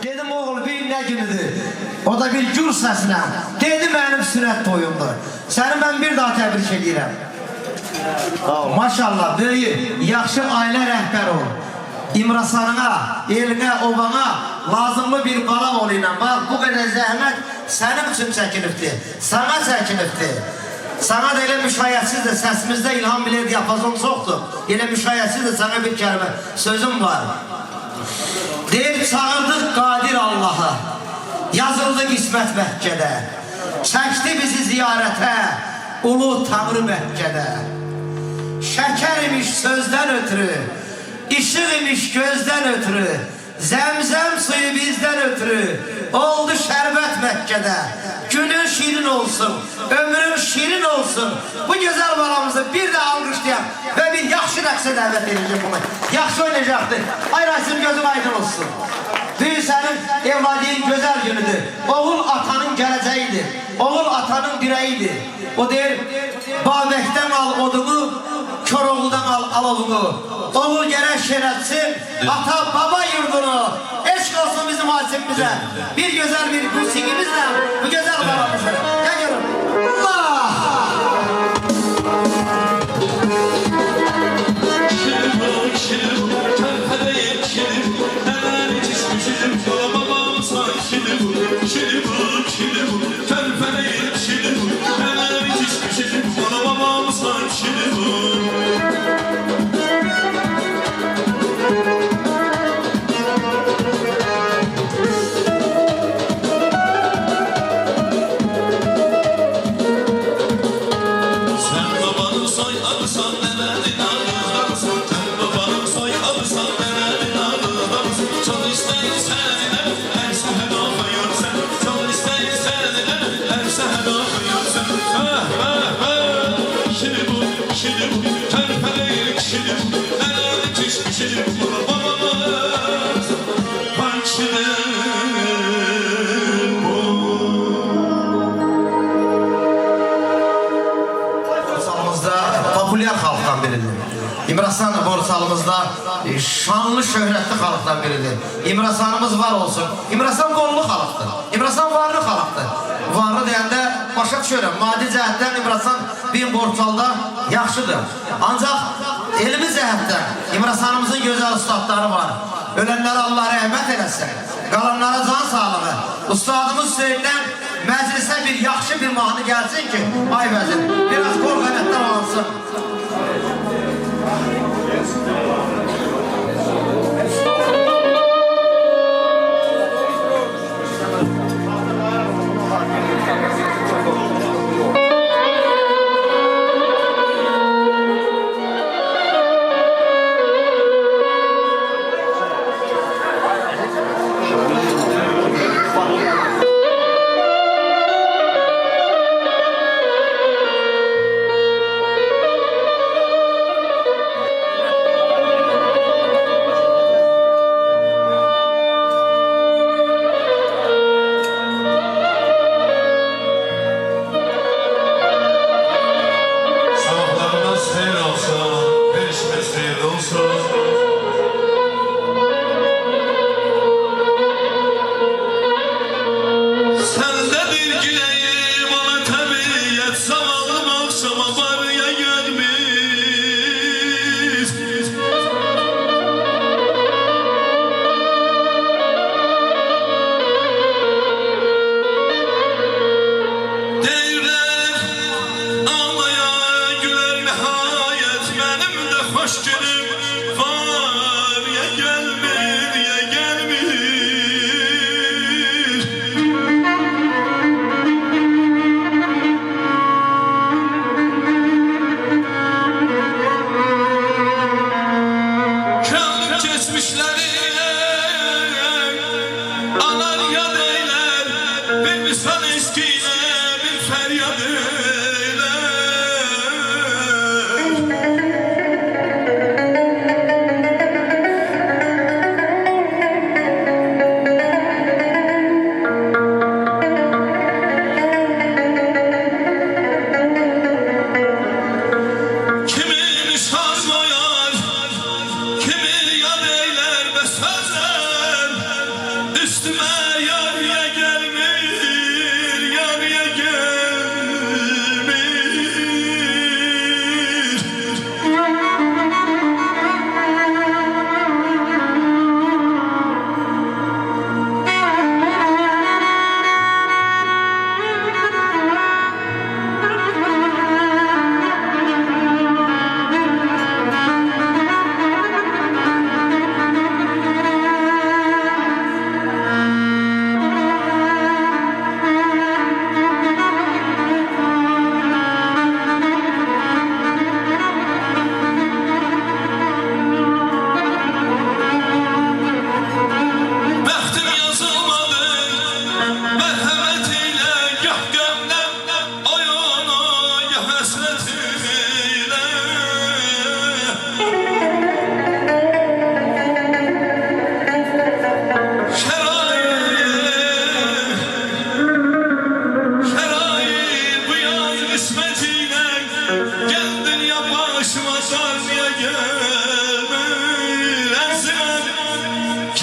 Dedim oğul bir ne günüdür? O da bir gür sesle. Dedim benim sünnet toyumdur. Seni ben bir daha tebrik edirəm. Maşallah böyük, yaxşı aile rəhbər ol. İmrasanına, eline, obana lazımlı bir bala ol ilə. Bak bu kadar zəhmət sənin üçün çəkilibdir. Sana çəkilibdir. Sana da elə müşayiətsizdir. Səsimizdə İlham bile diyapazon çoxdur. Elə müşayiətsizdir. Sana bir kəlmə sözüm var. Deyir çağırdık Qadir Allah'a. Yazıldık İsmet Məkkədə. Çəkdi bizi ziyarətə. Ulu Tanrı Məkkədə. Şeker imiş sözden ötürü, ışık imiş gözden ötürü, zemzem suyu bizden ötürü, oldu şerbet Mekke'de. Günün şirin olsun, ömrün şirin olsun. Bu güzel balamızı bir de alkışlayan ve bir yaxşı rəqsə dəvət edeceğim bunu. Yaxşı oynayacaktır. Ayrasın gözüm aydın olsun. Düğün senin evladinin güzel günüdür. Oğul atanın geleceğidir. Oğul atanın direğidir. O der, Babəkdən al odunu, Koroğlu'dan al alovunu. Oğul gerek şerefsin, ata baba yurdunu. Eşk olsun bizim hasimimize. Bir güzel bir musikimizle bu güzel babamızı. Gel görün. Allah! Popüler halktan biridir. İmrasan Borsalımızda şanlı şöhretli halktan biridir. İmrasanımız var olsun. İmrasan qollu halktır. İmrasan varlı halktır. Varlı deyəndə başa düşürəm. Maddi cəhətdən İmrasan bin Borsalda yaxşıdır. Ancaq elmi cəhətdən İmrasanımızın gözəl ustadları var. Ölənlərə Allah rəhmət eləsin. Qalanlara can sağlığı. Ustadımız Hüseyin'dən məclisə bir yaxşı bir mahnı gəlsin ki, ay vəzir, biraz qol qənətdən alansın.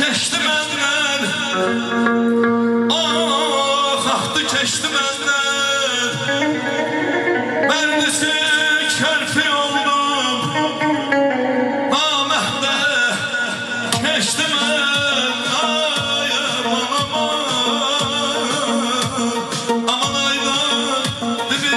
keçdi məndən, axdı keçdi məndən, məndisi körpü oldum, naməhdə keçdi məndən, aman aydan dibi.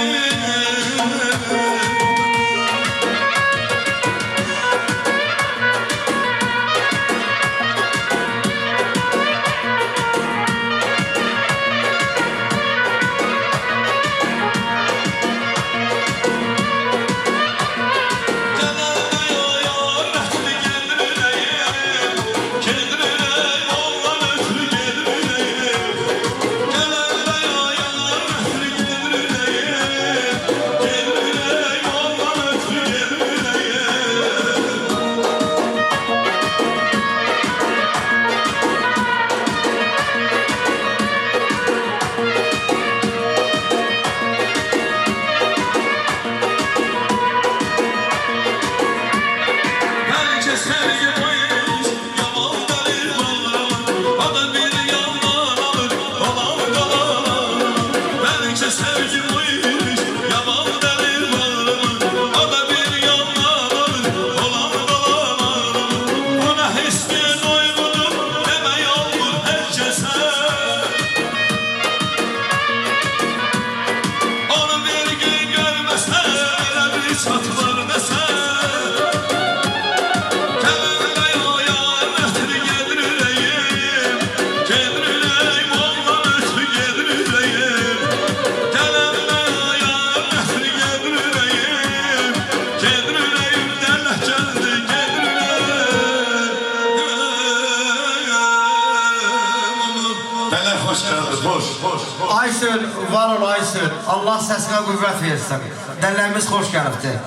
Aysın, var ol Aysın. Allah sesine kuvvet versin. Derlerimiz hoş gelipti.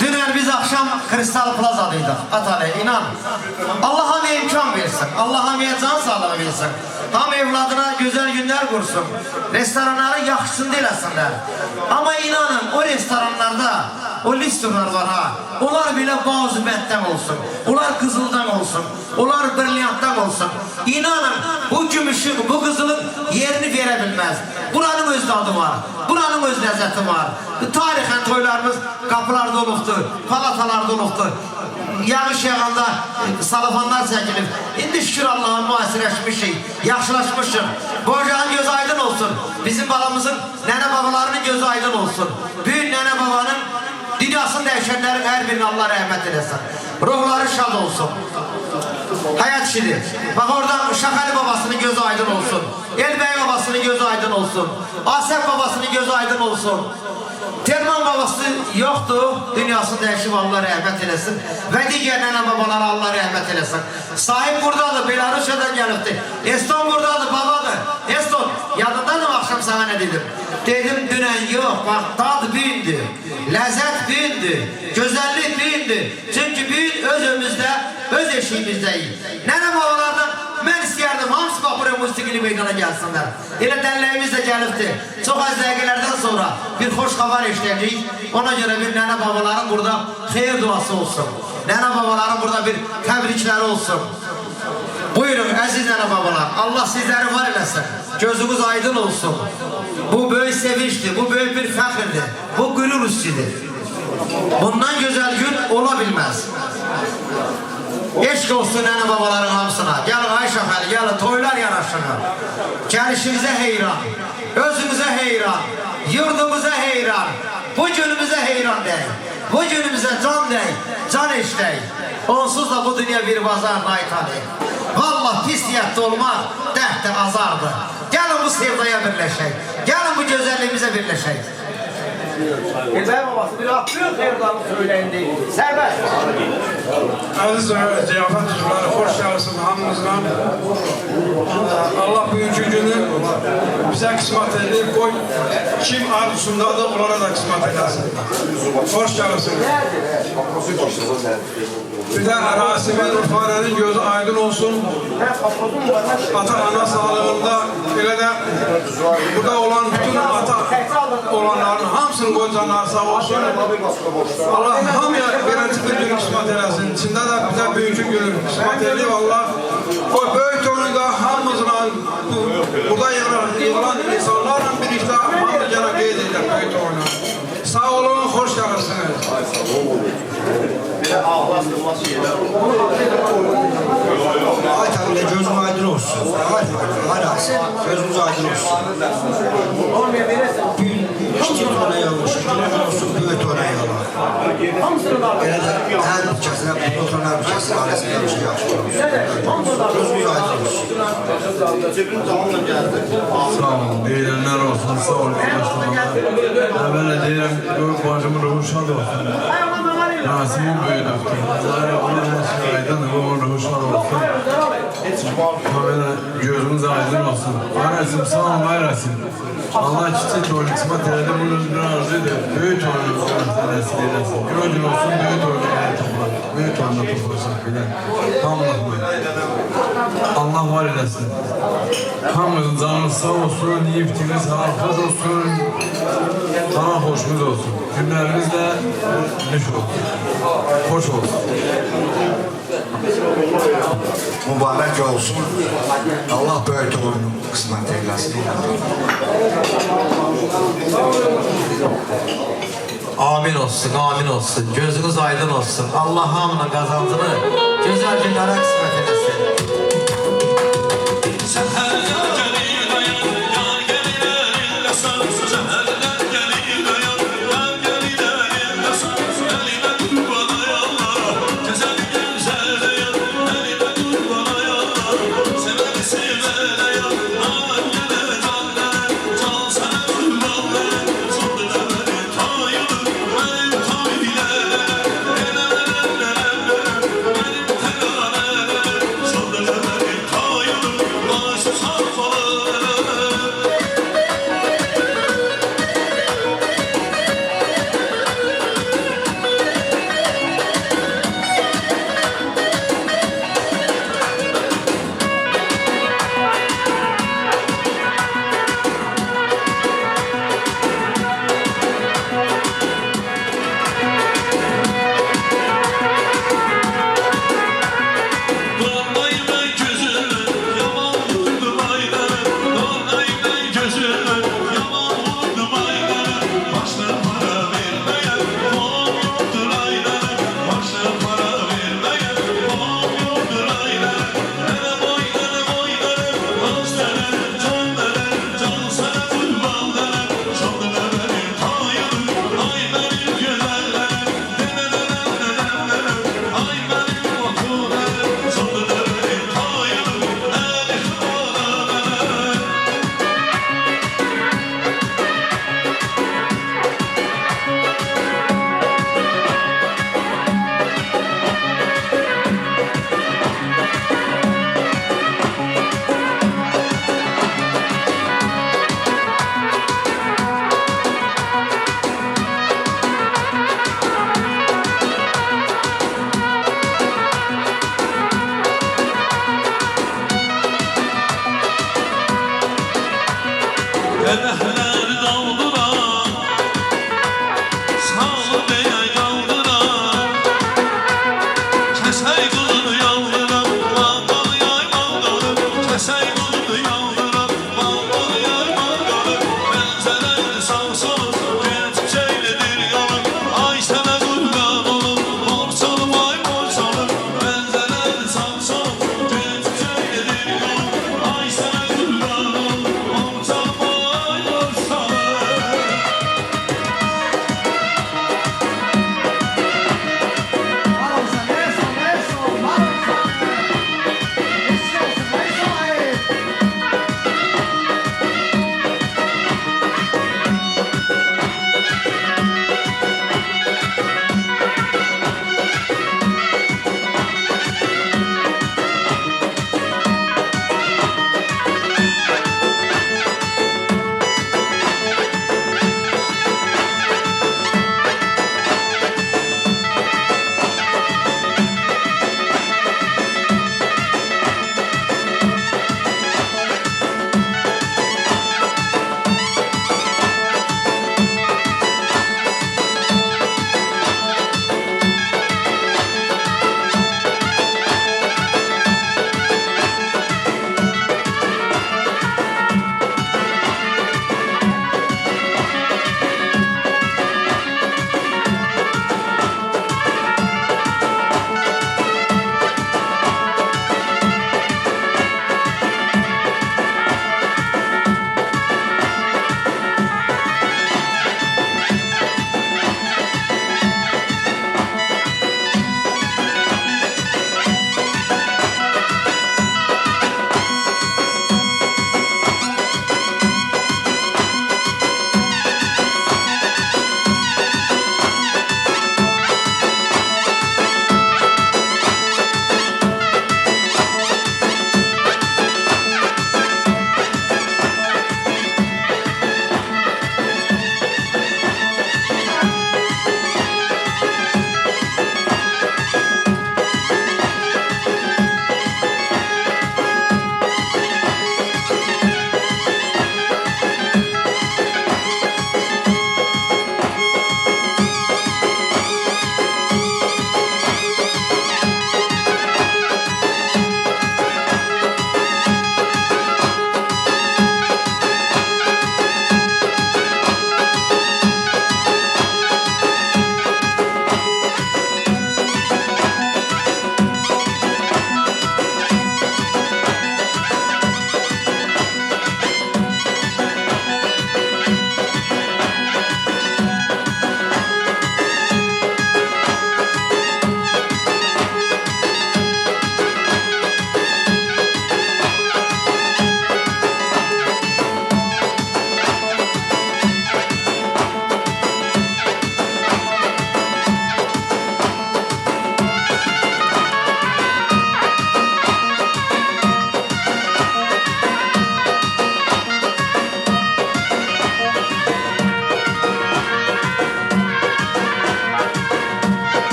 Dünən biz akşam Kristal Plaza'daydık. Atale, inan. Allah hamıya imkan versin. Allah hamıya can sağlığı versin. Ham evladına güzel günler kursun. Restoranları yaxşısını eləsinlər. Ama inanın o restoranlarda o listorlar var ha. Onlar bile bazı betten olsun. Onlar kızıldan olsun. Onlar brilyantdan olsun. İnanın bu gümüşün, bu kızılın yerini verebilmez. Buranın öz tadı var. Buranın öz lezzeti var. Tarihen toylarımız kapılar doluktu. Palatalar doluktu. Yağış yağanda salafanlar çəkilib. İndi şükür Allah'a müasirləşmişik, yaxşılaşmışıq. Bu ocağın gözü aydın olsun. Bizim balamızın, nene babalarının gözü aydın olsun. Büyük nene babanın dünyasını değişenlerin her birine Allah rahmet eylesin. Ruhları şad olsun. Hayat şirin. Bak oradan Şakali babasının gözü aydın olsun. Elbey babasının gözü aydın olsun. Asef babasının gözü aydın olsun. Terman babası yoktu, dünyasını değişip Allah rahmet eylesin. Ve diğer nene babalara Allah rahmet eylesin. Sahip buradadır, Belarus'tan gelipti. Eston buradadır, babadır. Eston, yadındadır akşam sana ne dedim? Dedim dünen yok, bak tadı büyündü. Lezzet büyündü. Güzellik büyündü. Çünkü büyün özümüzde, öz eşiğimizdeyiz. Nene babalardan ben istiyerdim, hamısı bak buraya musikili meydana gelsinler. Elə dəllərimiz də gəlibdi. Çox az dəqiqələrdən sonra bir xoş xabar eşləyəcək. Ona göre bir nene babaların burada xeyir duası olsun. Nene babaların burada bir təbrikləri olsun. Buyurun əziz nene babalar, Allah sizləri var eləsin. Gözünüz aydın olsun. Bu böyük sevinçtir, bu böyük bir fəxirdir. Bu gülür üstüdür. Bundan güzel gün olabilmez. Eşk olsun nene babaların hamısına. Gelin Ayşe Fəli, gelin toylar yanaşına. Gelişimize heyran, özümüze heyran, yurdumuza heyran, bu günümüze heyran dey. Bu günümüze can dey, can eşley. Onsuz da bu dünya bir bazar naytalı. Vallahi pis niyetli olmak dəhdə azardır. Gelin bu sevdaya birleşek. Gelin bu güzelliğimize birleşek. Elbey babası bir aklıyor sevdanı söyleyin değil. Serbest. Aziz ziyafət üzvləri, xoş gəlirsiniz hamınızla. Allah bugünkü günü bizə qismət edib, qoy kim arzusundadır, onlara da qismət edəsin. Xoş gəlirsiniz. Bir de Rasim'in Urfane'nin gözü aydın olsun. Ata-ana sağlığında elə də burada olan bütün ata olanların hamısının qoycanları sağ olsun. Allah hamıya verəcək bir gün qismət eləsin. İçində də bizə büyükü günü qismət eləyib Allah. O böyük oyunda hamımızla burada yığılan insanlarla birlikdə hamı gələ qeyd edir böyük oyunu. Sağ olun, hoş gəlirsiniz. Ay tabii gözüm aydın olsun. Gözümüz aydın olsun. İki tane yalmış, şükürler olsun, büyük tane yalmış. Her ülkesine, bu oturan ülkesine arasında bir şey yapıştırmış. Gözümüz aydın olsun. Sağ olun, deyilənlər olsun, sağ olun, başlamalar. Əvvələ deyirəm, böyük bacımın ruhu şad olsun. Nasimin böyük doktor. Allah'a onun her şey aydın, onun ruhu şad olsun. Böyle gözümüz aydın olsun. Gayresim, sağ olun gayresim. Allah çiçek doğru kısmet eyledim, bunun bir arzuydu. Büyük oyunu nasip eylesin. Gün olsun, büyük oyunu toplar. Büyük oyunu toplarsak bile. Hamdolsun. Allah var eylesin. Hamımızın canınız sağ olsun, yiftiniz hafız olsun. Sana hoşumuz olsun. Günlerimiz de düş olsun. Hoş olsun. Mübarek olsun. Allah böyle oyunu kısmet eylesin. Amin olsun, amin olsun. Gözünüz aydın olsun. Allah hamının kazancını güzel günlere kısmet eylesin.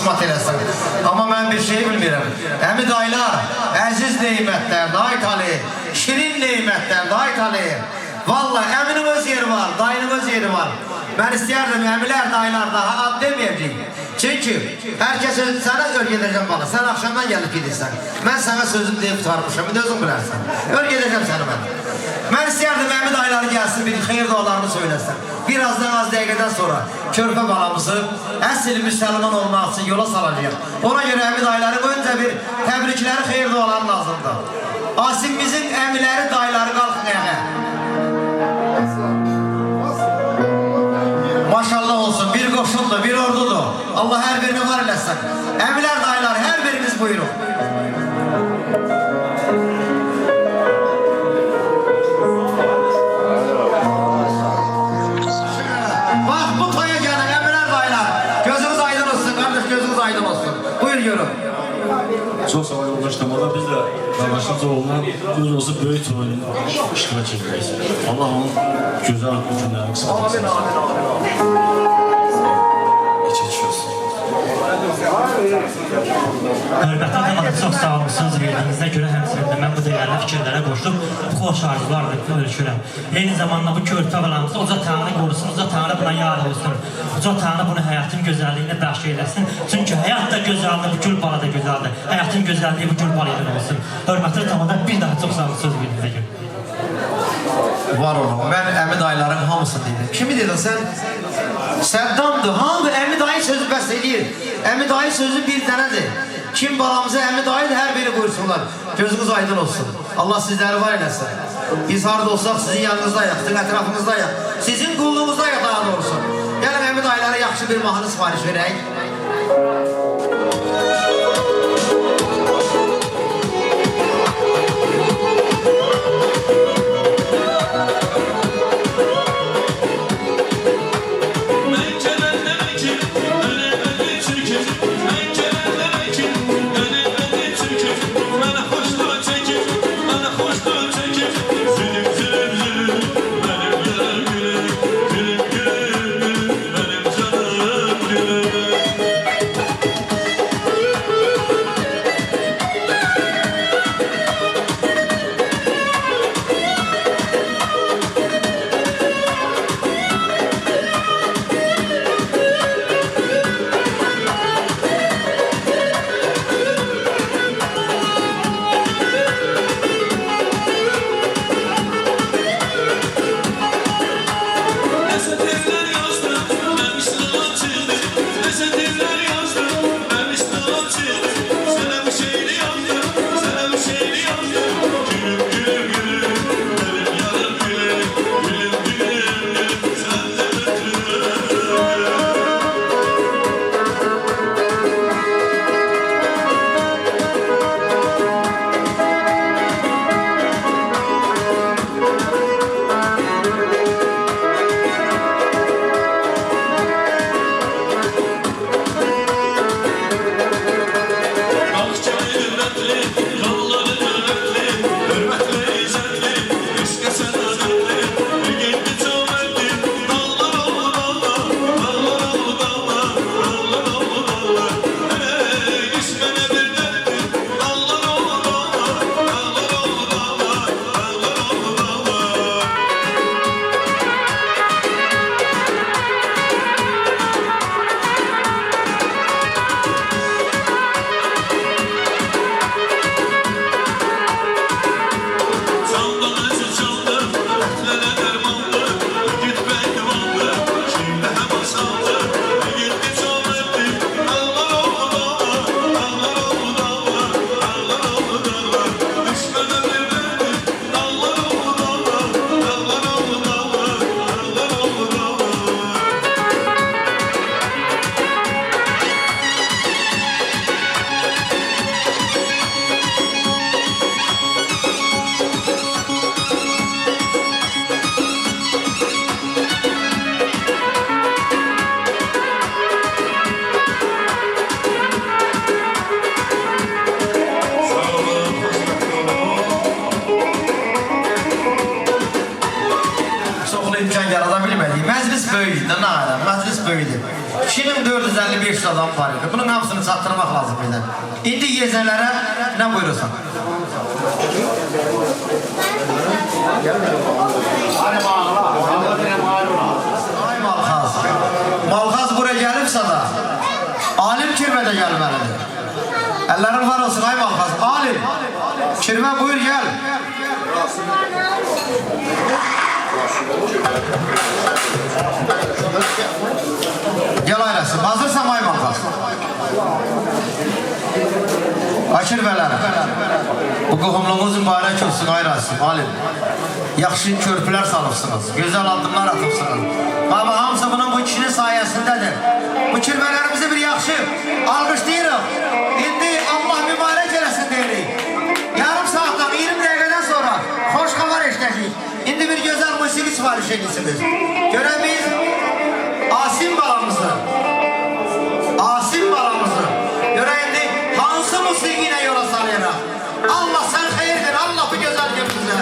qismat eləsin. Amma mən bir şey bilmirəm. Əmi dayılar, əziz neymətlər, day tali, şirin neymətlər, day tali. Vallahi əminin öz yeri var, dayının öz yeri var. Ben istəyərdim əmilər, dayılar daha ad deməyəcəyim. Çünki hər kəs sənə örgədəcəm bana. Sən axşamdan gəlib gedirsən. Mən sənə sözüm deyib tutarmışam, bir də özün bilərsən. Örgədəcəm səni mən. Mən istəyərdim əmi dayıları gəlsin, bir xeyir dualarını söyləsin. Birazdan az dəqiqədən sonra körpə balamızı əsl müsəlman olmaq üçün yola salacağım. Ona görə əmi dayıları öncə bir təbrikləri, xeyir duaları lazımdır. Asimimizin əmiləri, dayıları qalxın ayağa. Maşallah olsun, bir qoşundur, bir ordudur. Allah hər birini var eləsin. Əmilər, dayılar, hər biriniz buyurun. Bax, bu toya gəlin, əmilər, dayılar. Gözünüz aydın olsun, qardaş, gözünüz aydın olsun. Buyur, görün. Çok sağ olun başlamalar. Biz de kardeşimiz oğlundan göz olsa böyük oyunu iştirak çekmeyiz. Allah onun güzel günlerini kısa etsin. Geçiyoruz. Hörmətli cəmaət, çox sağ olun, söz verdiyinizə görə həmçinin mən bu dəyərli fikirlərə qoşulub bu xoş arzularla ölçürəm. Eyni zamanda bu körpə balamızı Uca Tanrı qorusun, Uca Tanrı buna yar olsun. Uca Tanrı bunu həyatın gözəlliyinə bəxş eləsin. Çünki həyat da gözəldir, bu gül bala da gözəldir. Həyatın gözəlliyi bu gül balayla olsun. Hörmətli cəmaət, bir daha çox sağ olun, söz verdiyinizə görə. Var olun, mən əmi dayıların hamısını dedim. Kimi dedin sən? Səddamdır, hangi əmi dayı sözü bəs edir? Əmi dayı sözü bir dənədir. Kim balamıza əmi dayıdır, hər biri buyursunlar. Gözünüz aydın olsun. Allah sizləri var eləsin. Biz harada olsaq sizin yanınızdayıq, sizin ətrafınızdayıq. Sizin qulluğunuzdayıq daha doğrusu. Gəlin əmi dayılara yaxşı bir mahnı sipariş verək. 450-500 adam var idi. Bunun hamısını çatdırmaq lazım idi. İndi yezələrə nə buyurursan? Ay Malxaz. Malxaz buraya gəlibsə da, alim kirmədə gəlməlidir. Əllərin var olsun ay Malxaz. Alim, kirmə buyur gəl. Gel ayrasın. Hazırsam ay Malxaz. Akir bələr. Bu qohumluğunuz mübarək olsun ayrasın. Alim. Yaxşı körpülər salıbsınız. Gözəl addımlar atıbsınız. Baba hamısı bunun bu kişinin sayəsindədir. Bu kirmələrimizi bir yaxşı alqışlayırıq. İndi Allah mübarək eləsin deyirik. Yarım saatdan 20 dəqiqədən sonra xoş xabar eşitəcəyik. İndi bir gözəl musiqi sifariş edirsiniz. Görək biz Asim balamızı. Asim balamızı. Görək indi hansı musiqi ilə yola salayıraq. Allah sən xeyir ver. Allah bu gözəl günümüzə.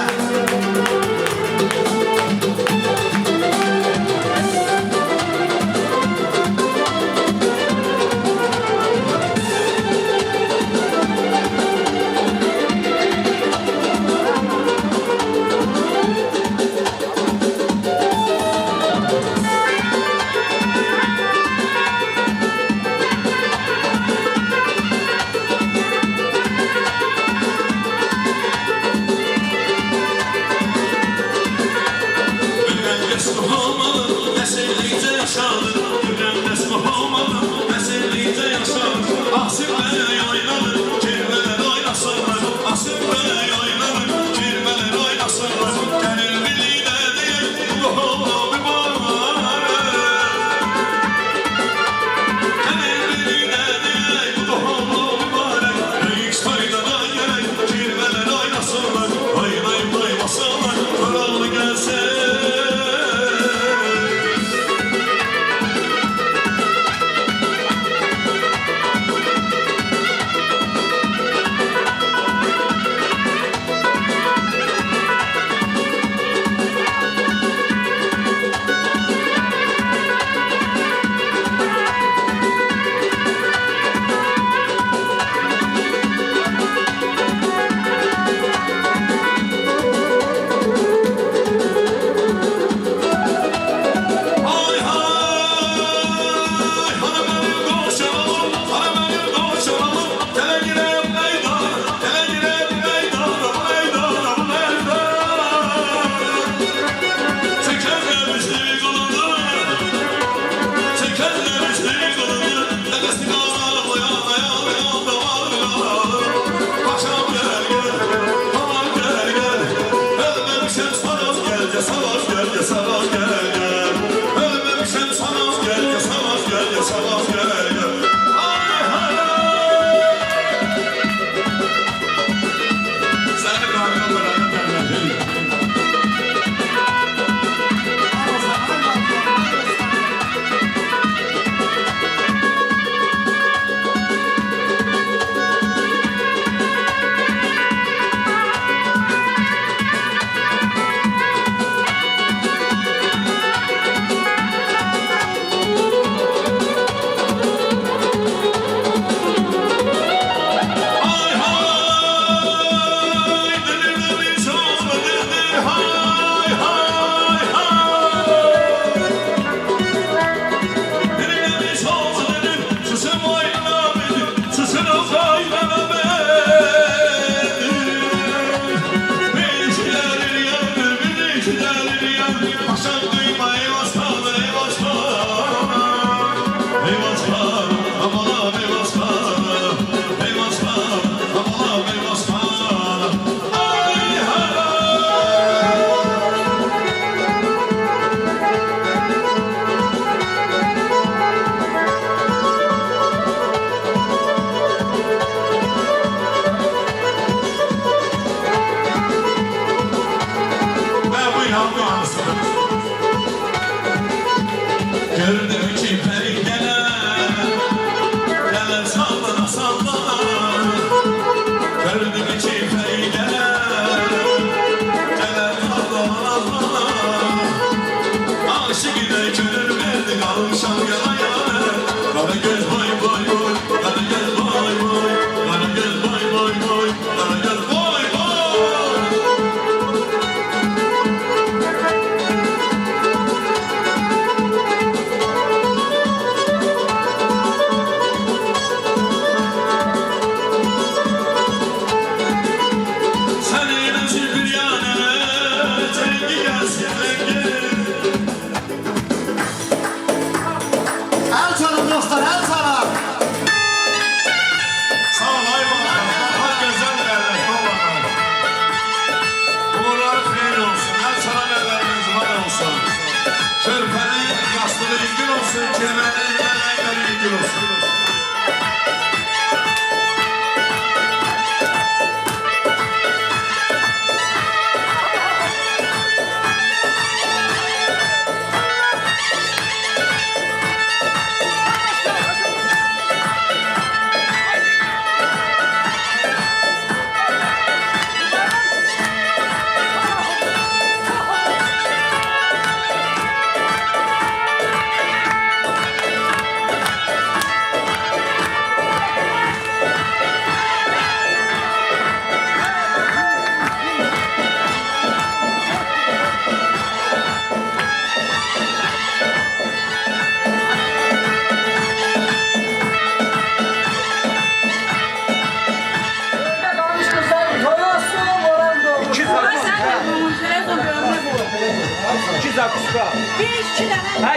Ha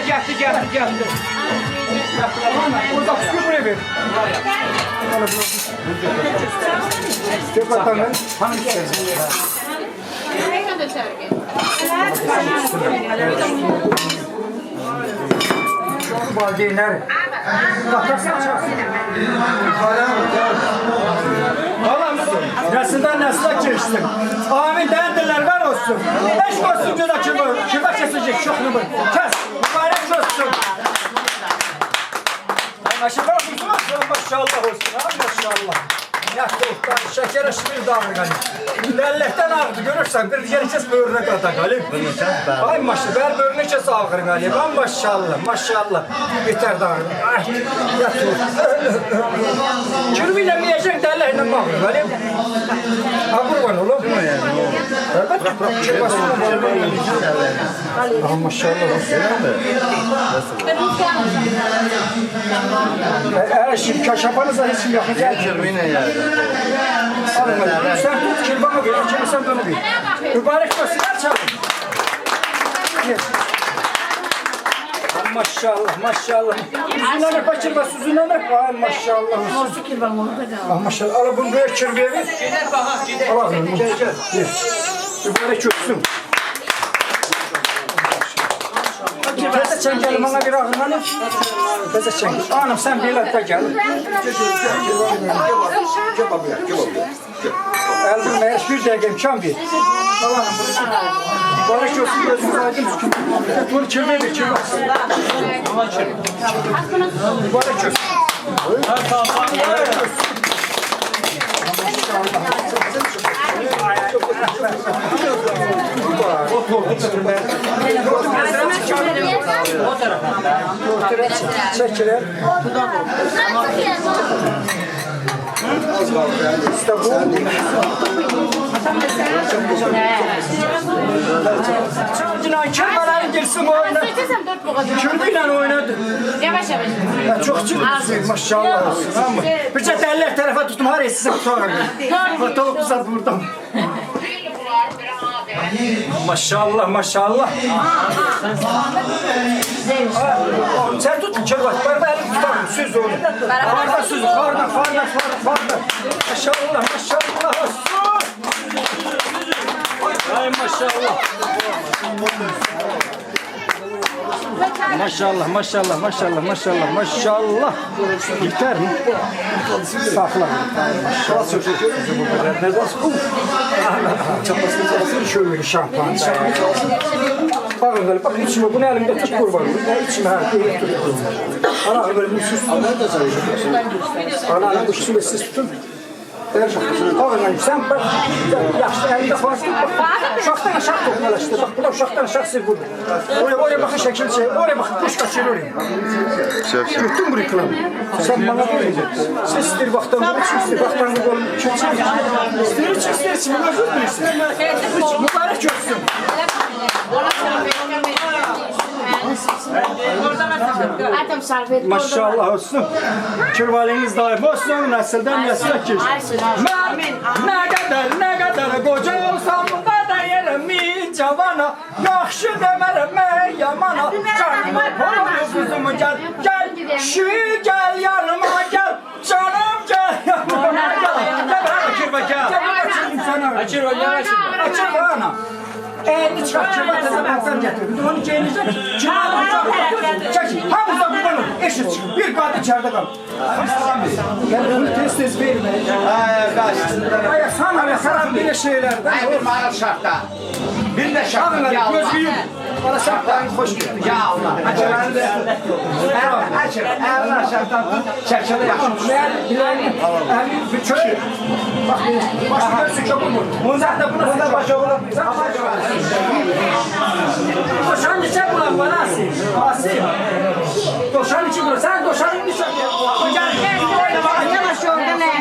geldi. Burada kutu buraya ver. Köpekten hanım içeri. Valideynler. Nesilden nesile geçtim. Amin değerliler var olsun. Eş olsun cüda kime kesecek şokunu bu. Kes. Mübarek olsun. Maşallah olsun. Maşallah olsun. Maşallah. Yaktı uçtan şekere şiir dağılır galiba. Dellekten ağırdı görürsen bir diğer kes böğrüne kata galiba. Ay maşallah ver böğrüne kes ağır galiba. Maşallah. Yeter dağılır. Ay yaktı. Çürüyle mi yiyecek derlerine bağır galiba. Ha kurban oğlum. Evet. Çıkmasına bağır. Maşallah olsun. Eğer şimdi kaşapanıza hiç yapacak. Kirmine yani. Sen tut kirbanı ver, sen bunu ver. Mübarek olsun, çalın. Maşallah. Süzülenek kaçırma, süzülenek var maşallah. Nasıl kirban onu da al. Maşallah, al bunu böyle kirbiye ver. Al bunu, gel. Mübarek olsun. Teze çengelim bana bir ağır hanım. Teze çengelim. Hanım sen bir latta gel. Elbime bir degem çam bir. Allah'ım. Barış olsun gözünüz aydın. Bunu çırmaya bir çırmaz. Barış olsun. Çekilir. İşte bu. Çalcınan kırmaların girsin oyna. Kürbüyle oynadı. Yavaş. Çok çırpısın maşallah olsun. Bir de eller tarafa tuttum. Har size sonra. Fotoğrafımızda burada. Maşallah. Sen tut çırbat. Ben elim tutarım. Süz onu. Farda süz. Farda. Maşallah olsun. Ay maşallah. Maşallah. Yeter mi? Sakla. Şöyle şampuan. Bakın içime bunu elimde tut kurban. İçime ana böyle bir süs. Ana bu süsü siz tutun. Bakın sen bak yaşlı elinde fazla uşaktan aşağı topmalaştı. Bak bu da uşaktan aşağı siz burada. Oraya bakın şekil şey. Oraya bakın kuş kaçır oraya. Bütün bu reklam. Sen bana böyle siz istir baktan bunu istir baktan bunu istir mübarek olsun. Maşallah olsun. Kürvaliniz daim olsun. Nesilden nesile geçsin. Ne kadar koca olsam da yerim cavana. Yaxşı demerim yamana. Canım kuzum gel. Şu gel yanıma gel. Canım gel yanıma gel. Gel. Açır bana. Elini çıkart, çıkart, baktan getirdi. Onu giyinecek, çekin. Hamıza buradan eşit çıkın. Bir kadın içeride kalın. Ben bunu tez vermeyin. Ay, sana sarap bir şeylerden. Bir mağara şartta. Bir de şartta. Ya Allah. Gözü yum. Bana şartlarını hoş geldin. Ya Allah. Açın. Açın. Allah şarttan çerçeve yapın. Ben bilelim. Bir çöre. Bak, başka bir çok olur. Muzak da buna sıçak. Başka olur. Doşan içe bulan bana asil. Asil. Doşan içe bulan. Sen doşanın içe bulan. Hocam. Yavaş yolda ne?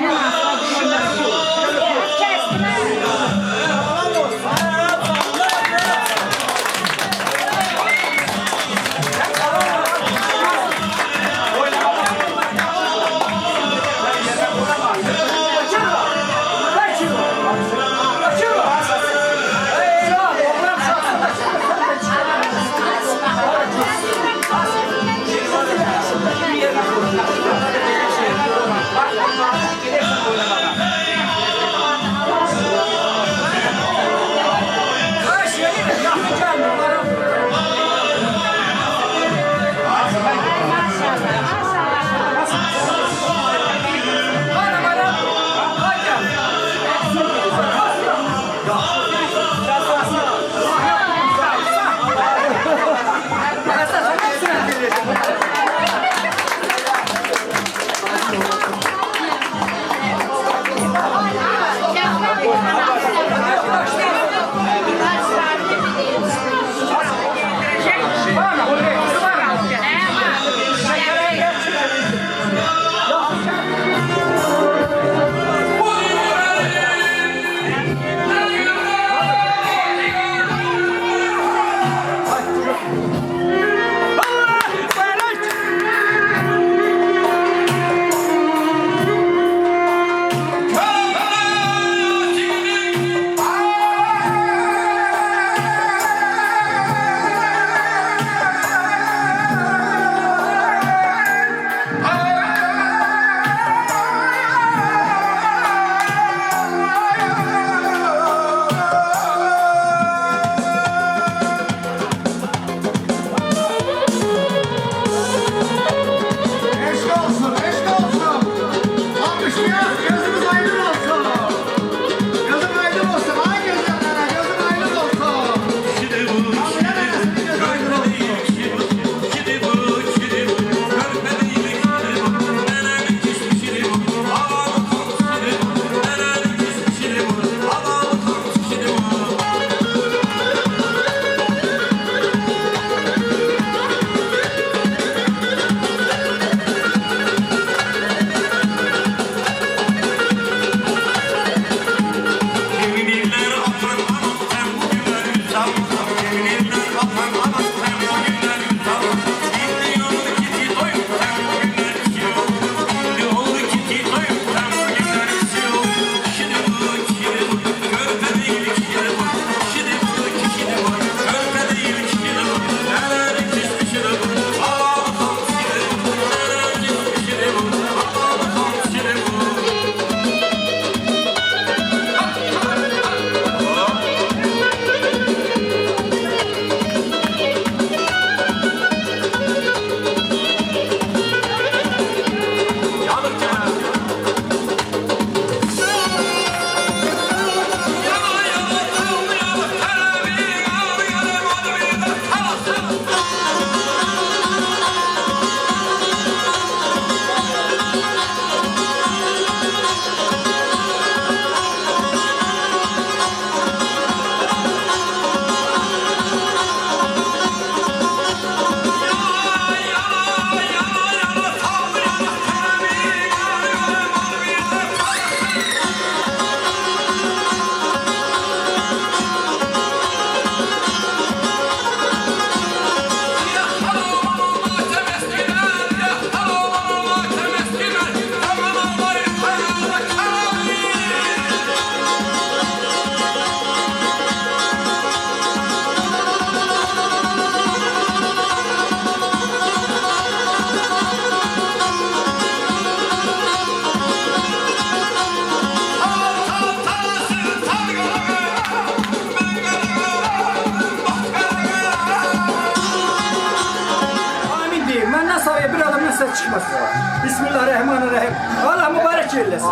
ulaşmasın. Bismillahirrahmanirrahim. Allah mübarek eylesin.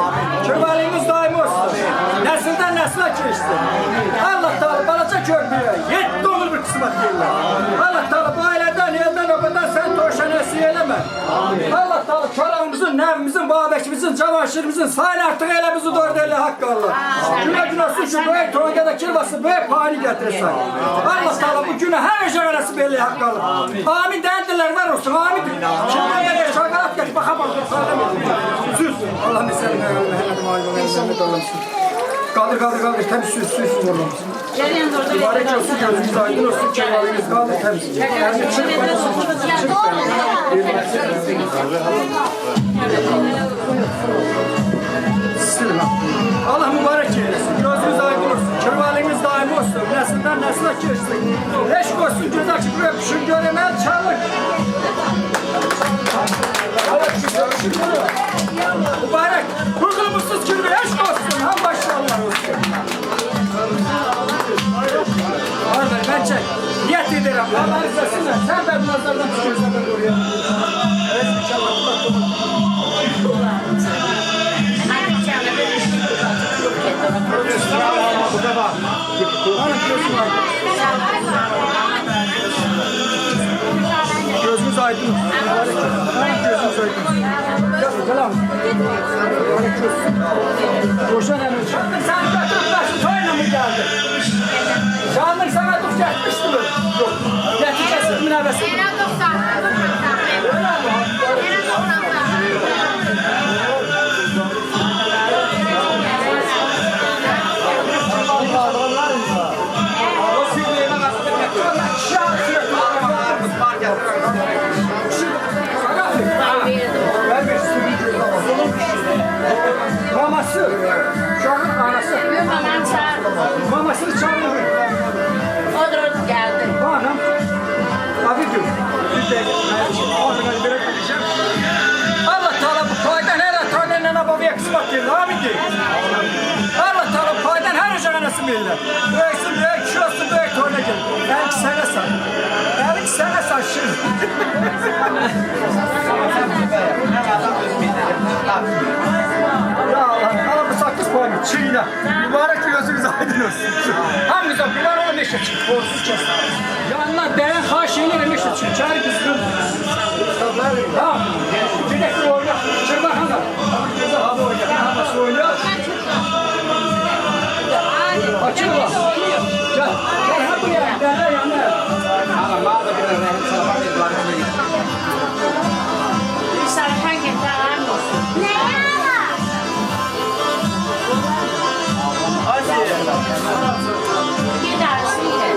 Kövalimiz daim olsun. Nesilden nesile geçsin. Allah Teala balaca körpüye 7 olur bir kısmet deyirler. Allah Teala bu aileden, elden o kadar sen toşan esiy eyleme. Allah Teala körağımızın, nevimizin, babekimizin, cavaşirimizin sayın artık elə bizi doğru deyirler hakkı Allah. Güne gün olsun şu böyük toğunda kilvası böyük pahani getirirsen. Allah Teala bu günü her jönesi belli hakkı Allah. Amin dendiler var olsun, amin. Kimden de şarkılat geç, baka bak. Süz. Allah'ım eselim. Kaldır kaldır kaldır. Temiz süz oğlum. Mübarek olsun, gözünüz aydın olsun. Kemaliniz kaldır temiz. Allah mübarek eylesin. Gözünüz aydın olsun. Kemaliniz daim olsun. Nesilden nesile geçsin. Eşk olsun. Göz açıp öpüşün göremez çalır. Mübarek, hırgılımızsız kirli eşk olsun, ham başlarlar olsun. Arber, ben çek, niyet ederim, Allah izlesinler, sen ben nazardan tutuyorsan ben oraya. Gözünüz aydın. Gözünüz aydın. Selam. Roşan Emre. Sen götürüp başın toyuna mı geldin? Canlık sana dur getmişti mi? Yok. Getircesi münevvesi. Maması, uşağın anası. Mamasını çağırıyor. O da geldi. Anam, abi diyor. Allah Teala bu paydan her tanene babaya kısmet verir. Abi diyor. Allah Teala paydan her uşağı nasip verir. Büyüksün büyük, şurası büyük torna gelir. Belki sana sar. Belki sana sar şimdi. Ya Allah, Allah bu sakız puanı çiğne. Mübarek gözünüz aydın olsun. Hamıza bilen o neşe çık, borsuz kes. Yanına değen haşiyle neşe çık, çari kızgın. Tamam, bir dakika oyna, çırma hanım. Gözü hava oyna, havası oyna. Açık var. Gel, gel buraya, gel yanına. Tamam, bana da bir öğrenim, sana bak bir duvarına git. Bir sarıkan getiren olsun. Ne ya? Bir dersiyle.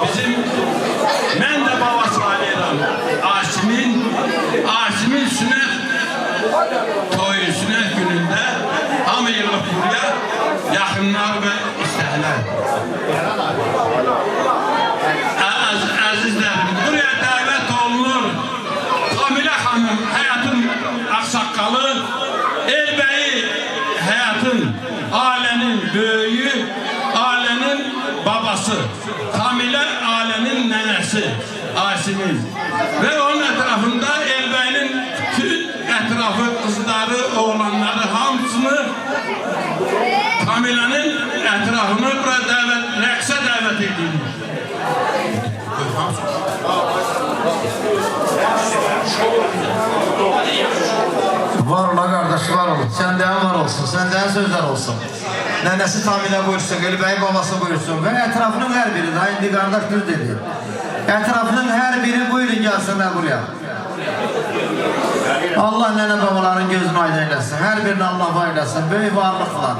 bizim mən də baba sayıram. Asimin sünnet toyu, sünnet günündə hamı yığılıb buraya yaxınlar və istəklər. Əzizlərim, buraya dəvət olunur. Kamilə xanım, həyatın ağsaqqalı, Elbəyi həyatın, ailənin böyüyü, ailənin babası, Kamilə ailənin nənəsi, Asimin. Və onun ətrafında Elbəyinin bütün ətrafı, qızları, oğlanları, hamısını Kamilənin ətrafını bura rəqsə dəvət edilir. Var ola kardeş, var ol. Səndən var olsun, səndən sözler olsun. Nənəsi Tamilə buyursun, Elbəyi babası buyursun və ətrafının hər biri, daha indi qardaş düz dedi. Ətrafının hər biri buyurun gəlsinlər buraya. Allah nənə babaların gözünü aydın eyləsin, hər birini Allah aylasın, böyük varlıqlar.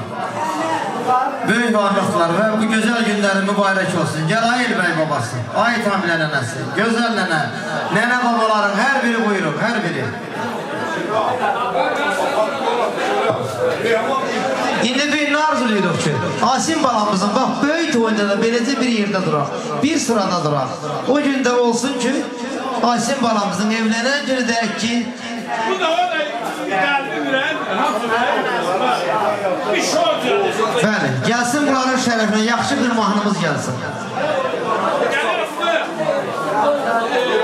Böyük varlıqlar və bu gözəl günlərin mübarək olsun. Gəl ay Elbəyi babası, ay Tamilə nənəsi, gözəl nənə, nənə babaların hər biri buyurun, hər biri. İndi bir nə arzuluyoruz ki, Asim balamızın bax böyük oyunda da beləcə bir yerdə durar, bir sırada durar. O gündə olsun ki, Asim balamızın evlənən günü deyək ki, bu da o da gəldi bilən, bir şov gəldi. bəli, gəlsin bunların şərəfinə, yaxşı bir mahnımız gəlsin. Hey,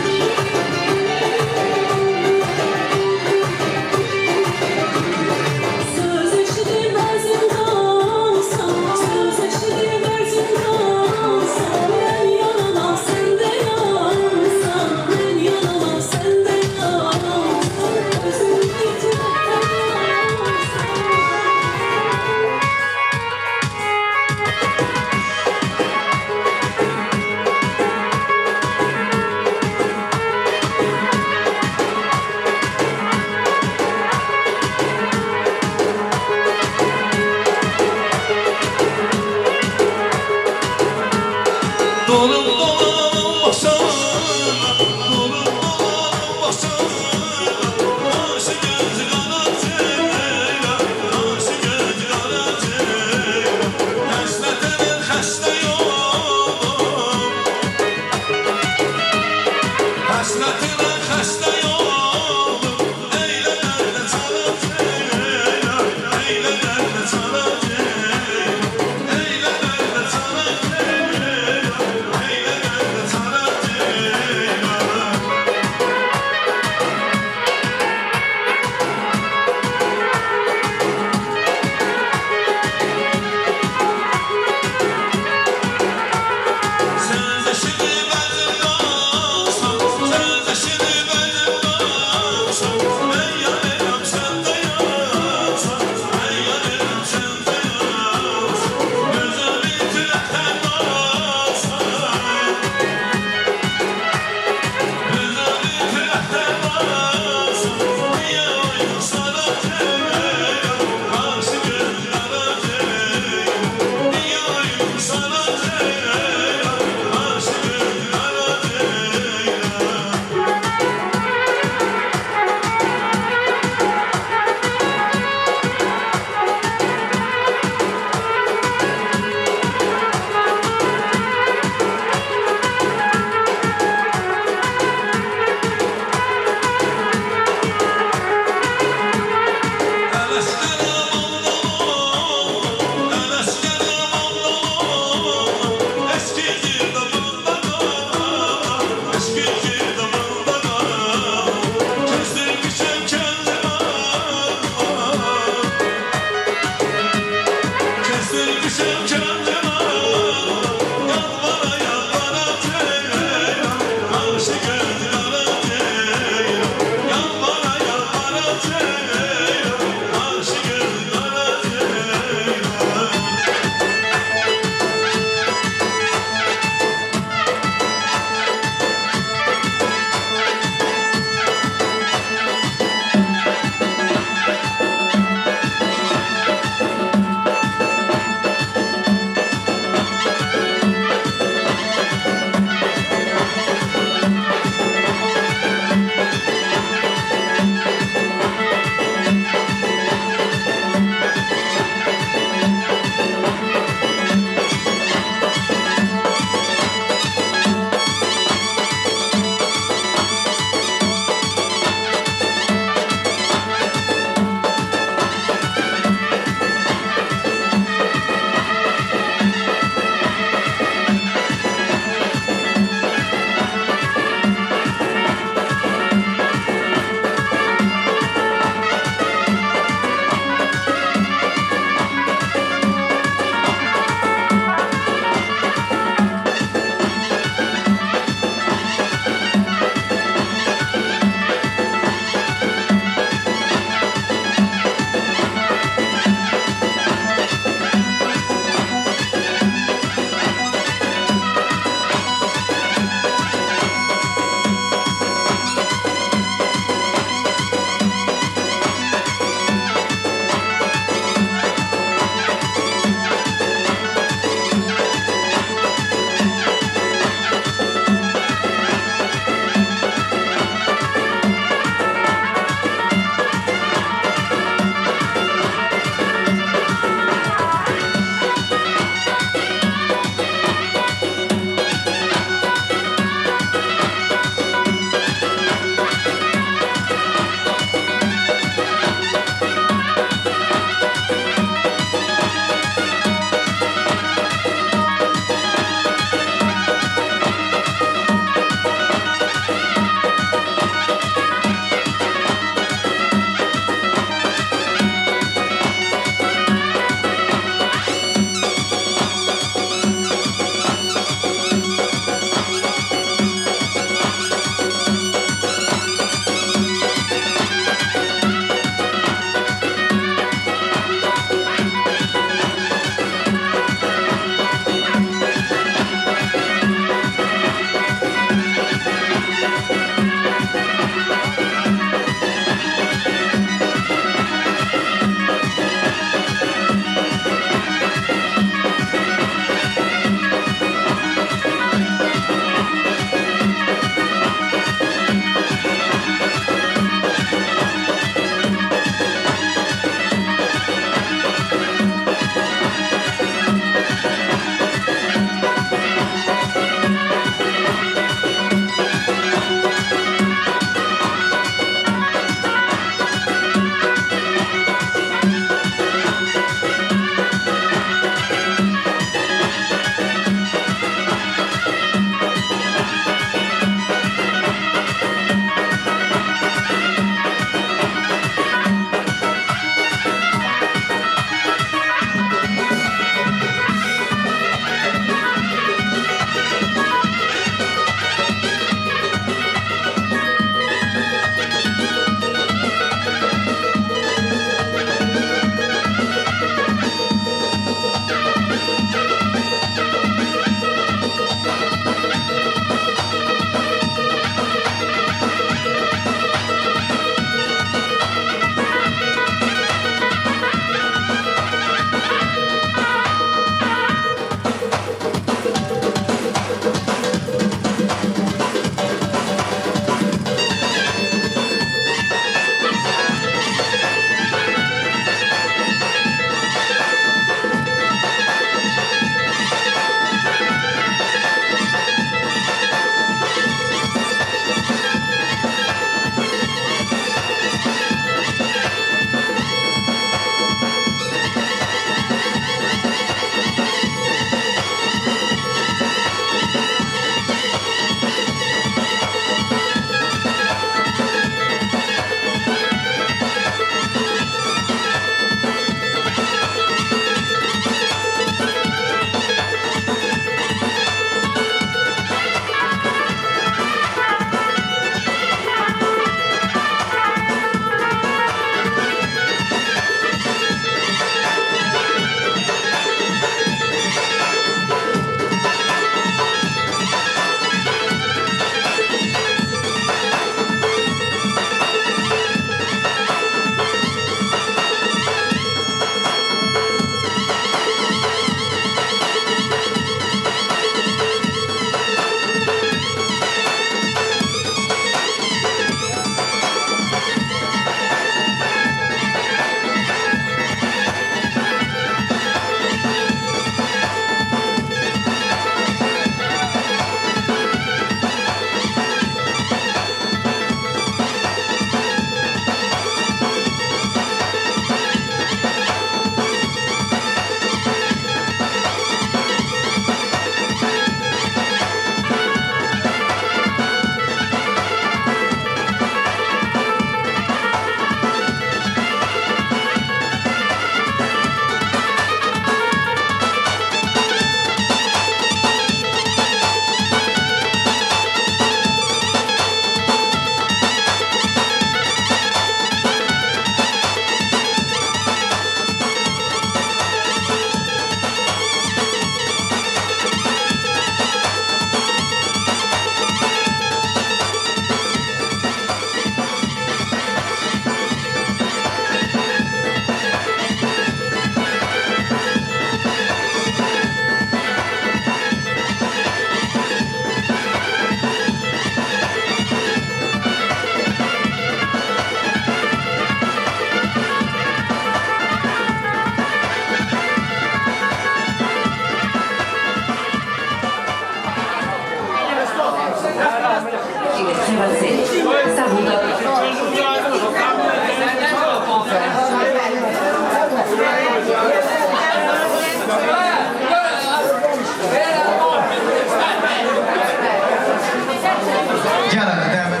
Gel hadi devam et.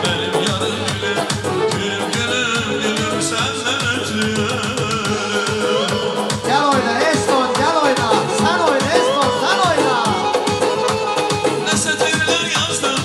Benim yarım gülüm senden ötürü. Gel oyna Eston gel oyna. Sen oyna Eston sen oyna. Ne satırlar yazdım,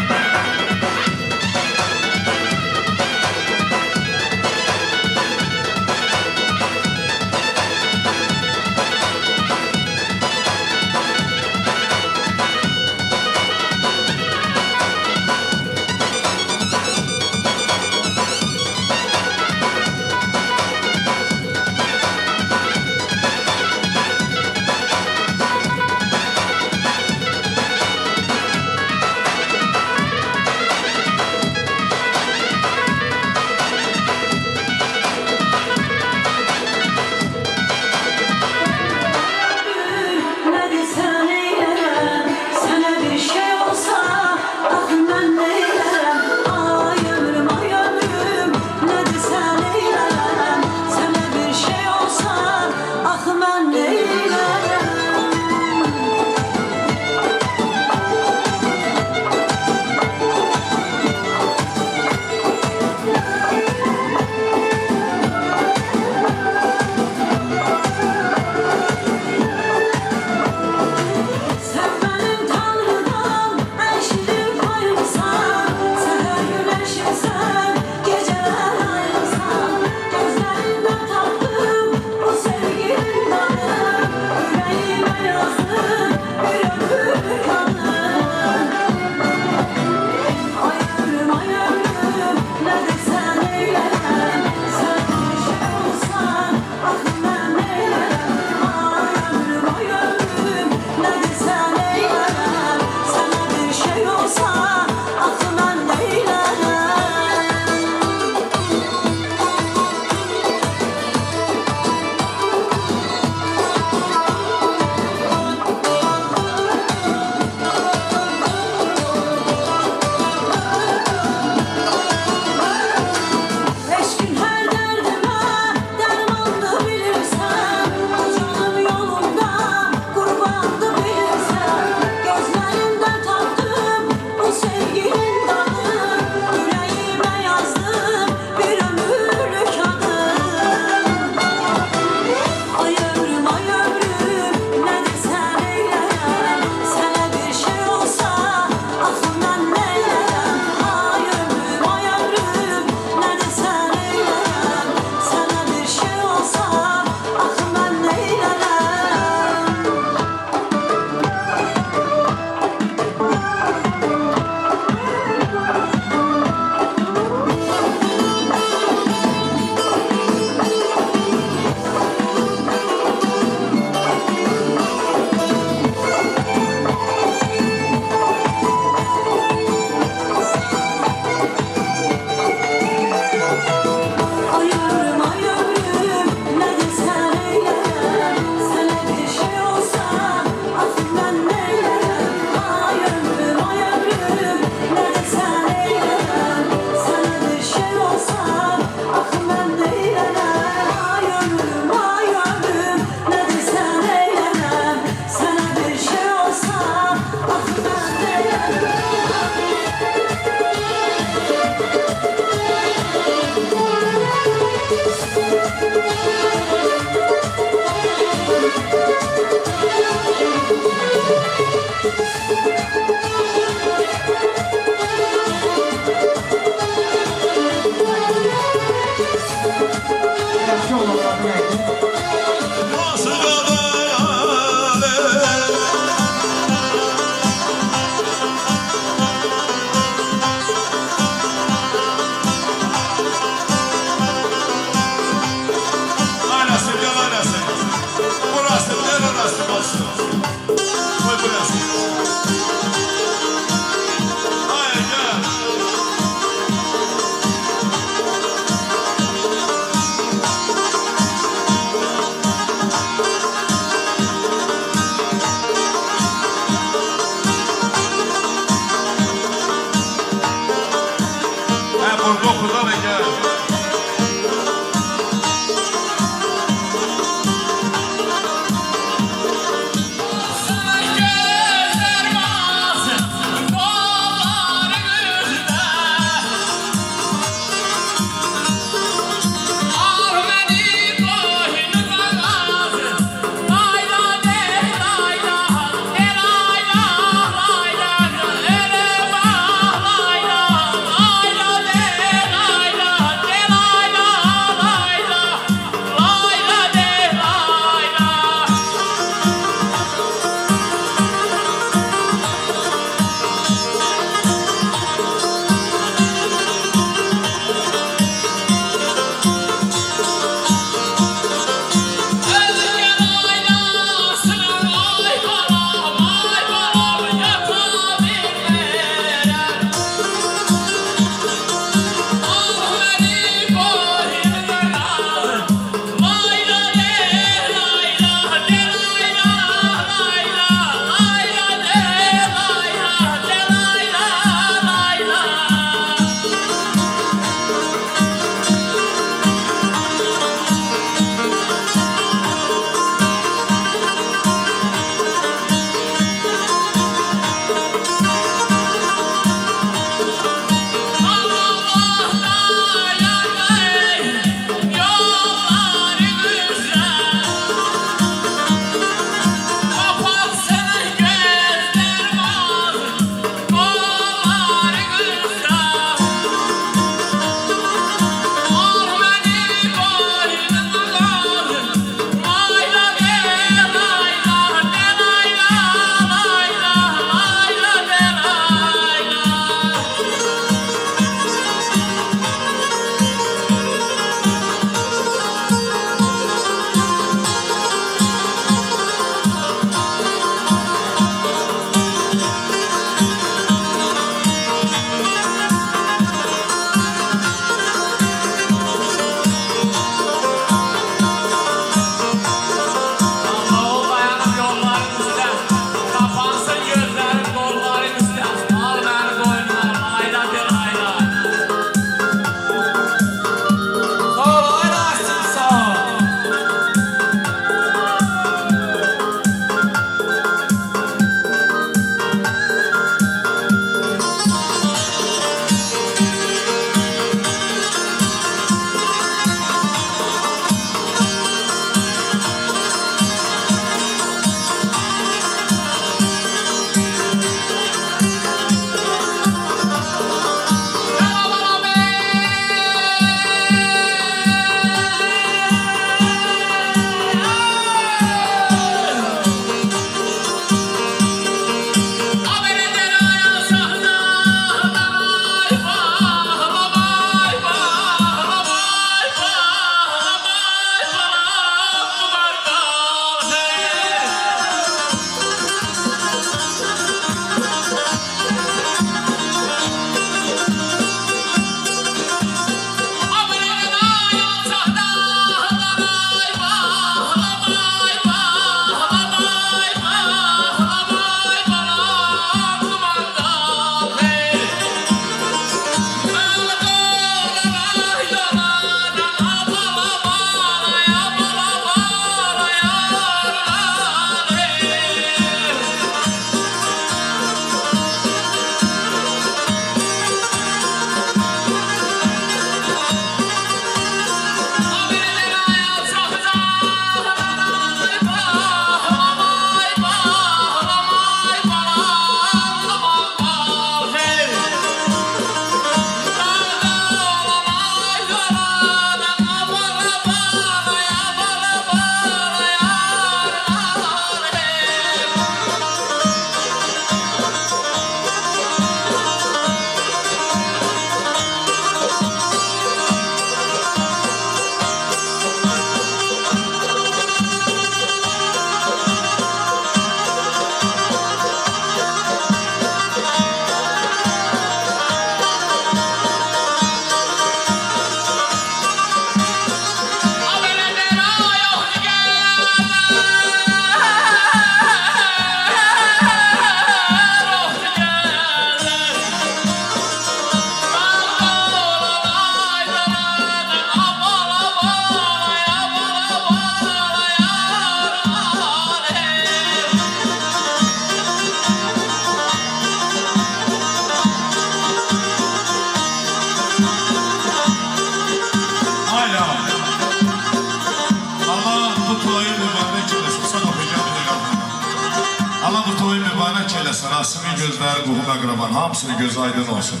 toyu mübarək eləsin, Asimin gözləri qohum əqraban, hamısının gözü aydın olsun.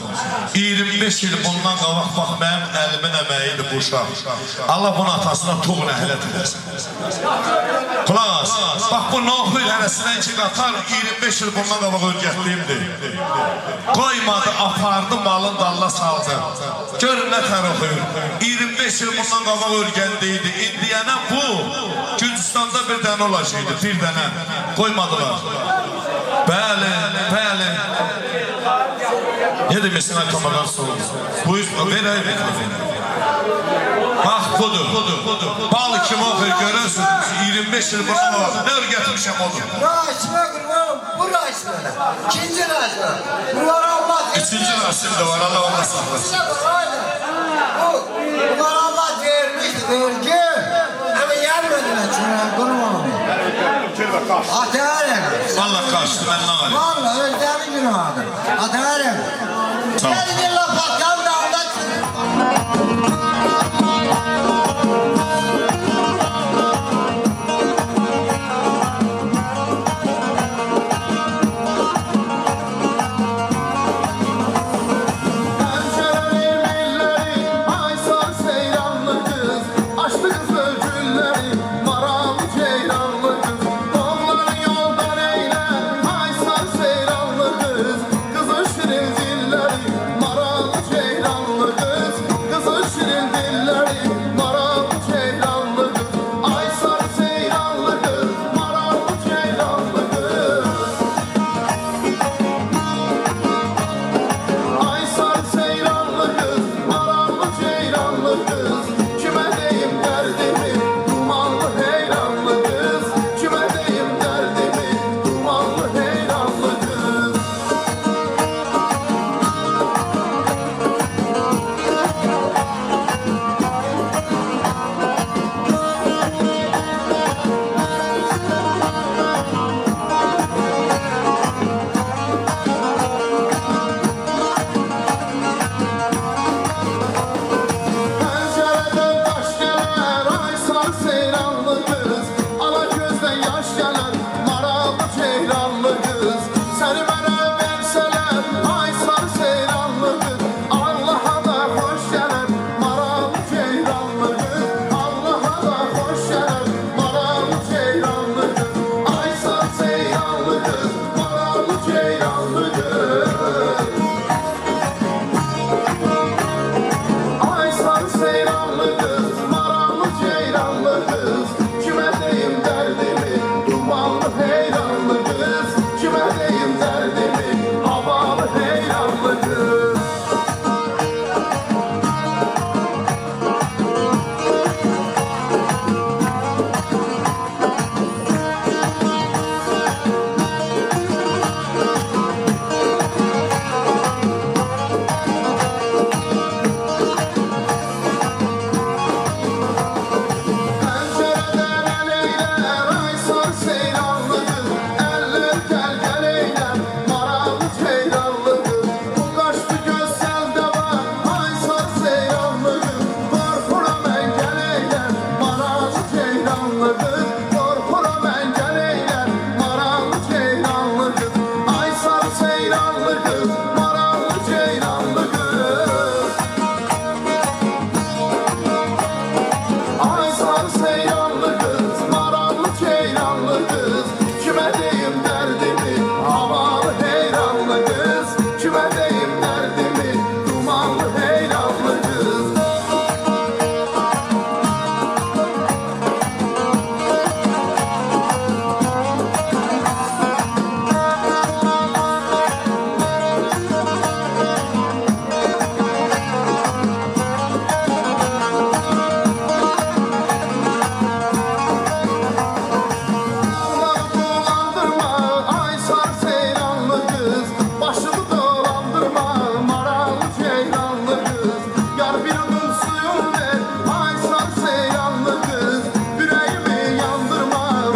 25 il bundan qabaq, bax, mənim əlimin əməyidir bu uşaq. Allah bunun atasına toğ nəhlət eləsin. Qulaq as, bax bu Noxul hərəsindən ki qatar, 25 il bundan qabaq örgətliyimdir. Qoymadı, apardı, malın dalına saldı. Görün nə tər oxuyur. 25 il bundan qabaq örgəndiydi. İndiyənə bu, Gürcüstanda bir dənə olacaqdı, bir dənə. Qoymadılar. Bəli, bəli. Ne demesin akamadan sonra? Buyur, ver. Bax, budur. Bal kim oxuyur, görürsünüz. 25 il bundan qabaq. Ne örgətmişəm odur. Raşına qurbanım, bu raşına. İkinci raşına. Bunlar Allah. Üçüncü raşım da var, Allah ona saklasın. Bunlar Allah vermişti, vergi. Ama gelmediler şuna, kurbanım. Ateğe Vallahi kaçtı, ben ne alayım? Vallahi özlerin günahıdır. Ateğe Tamam. Gelin la bakan da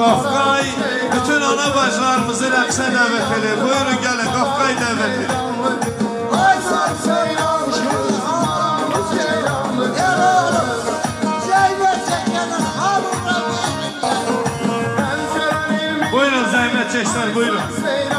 Qafqay, bütün ana bacılarımızı rəqsə dəvət edir. Buyurun gəlin, Qafqay dəvət edir. Buyurun zəhmət çəksən, buyurun.